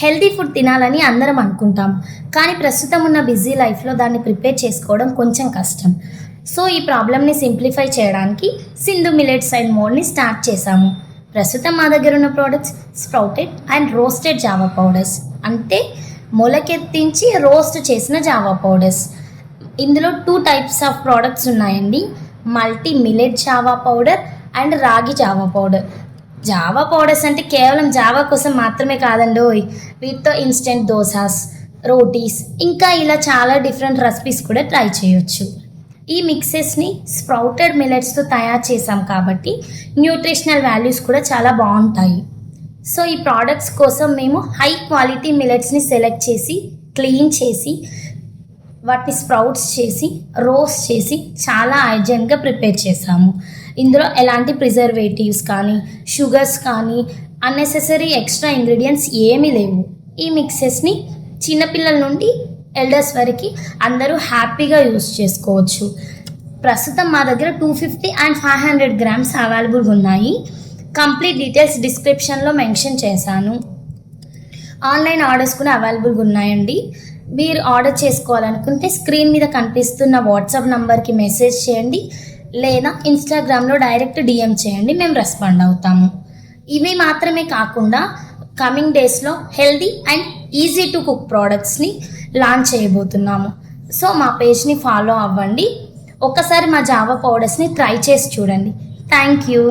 Healthy food తినాలని అందరం అనుకుంటాం, కానీ ప్రస్తుతం ఉన్న బిజీ లైఫ్లో దాన్ని ప్రిపేర్ చేసుకోవడం కొంచెం కష్టం. సో ఈ ప్రాబ్లమ్ని సింప్లిఫై చేయడానికి Sindhu millets and Morni start చేశాము. ప్రస్తుతం మా దగ్గర ఉన్న products sprouted and roasted Java powders, అంటే మొలకెత్తించి రోస్ట్ చేసిన జావా పౌడర్స్. ఇందులో 2 టైప్స్ ఆఫ్ ప్రోడక్ట్స్ ఉన్నాయండి, multi millet Java powder and రాగి జావా పౌడర్. జావా పౌడర్స్ అంటే కేవలం జావా కోసం మాత్రమే కాదండి, వీటితో ఇన్స్టెంట్ దోసాస్, రోటీస్, ఇంకా ఇలా చాలా డిఫరెంట్ రెసిపీస్ కూడా ట్రై చేయొచ్చు. ఈ మిక్సెస్ని స్ప్రౌటెడ్ మిలెట్స్తో తయారు చేసాం కాబట్టి న్యూట్రిషనల్ వాల్యూస్ కూడా చాలా బాగుంటాయి. సో ఈ ప్రోడక్ట్స్ కోసం మేము హై క్వాలిటీ మిలెట్స్ని సెలెక్ట్ చేసి క్లీన్ చేసి వాటిని స్ప్రౌట్స్ చేసి రోస్ట్ చేసి చాలా హైజెన్గా ప్రిపేర్ చేసాము. ఇందులో ఎలాంటి ప్రిజర్వేటివ్స్ కానీ షుగర్స్ కానీ అన్నెసెసరీ ఎక్స్ట్రా ఇంగ్రీడియంట్స్ ఏమీ లేవు. ఈ మిక్సెస్ని చిన్నపిల్లల నుండి ఎల్డర్స్ వరకు అందరూ హ్యాపీగా యూస్ చేసుకోవచ్చు. ప్రస్తుతం మా దగ్గర 250 అండ్ 500 గ్రామ్స్ అవైలబుల్గా ఉన్నాయి. కంప్లీట్ డీటెయిల్స్ డిస్క్రిప్షన్లో మెన్షన్ చేశాను. ఆన్లైన్ ఆర్డర్స్ కూడా అవైలబుల్గా ఉన్నాయండి. మీరు ఆర్డర్ చేసుకోవాలనుకుంటే స్క్రీన్ మీద కనిపిస్తున్న వాట్సాప్ నంబర్కి మెసేజ్ చేయండి, లేదా ఇన్స్టాగ్రామ్లో డైరెక్ట్ డిఎం చేయండి, మేము రెస్పాండ్ అవుతాము. ఇవి మాత్రమే కాకుండా కమింగ్ డేస్లో healthy and easy to cook ప్రోడక్ట్స్ని లాంచ్ చేయబోతున్నాము. సో మా పేజ్ని ఫాలో అవ్వండి, ఒక్కసారి మా జావా పౌడర్స్ని ట్రై చేసి చూడండి. Thank you.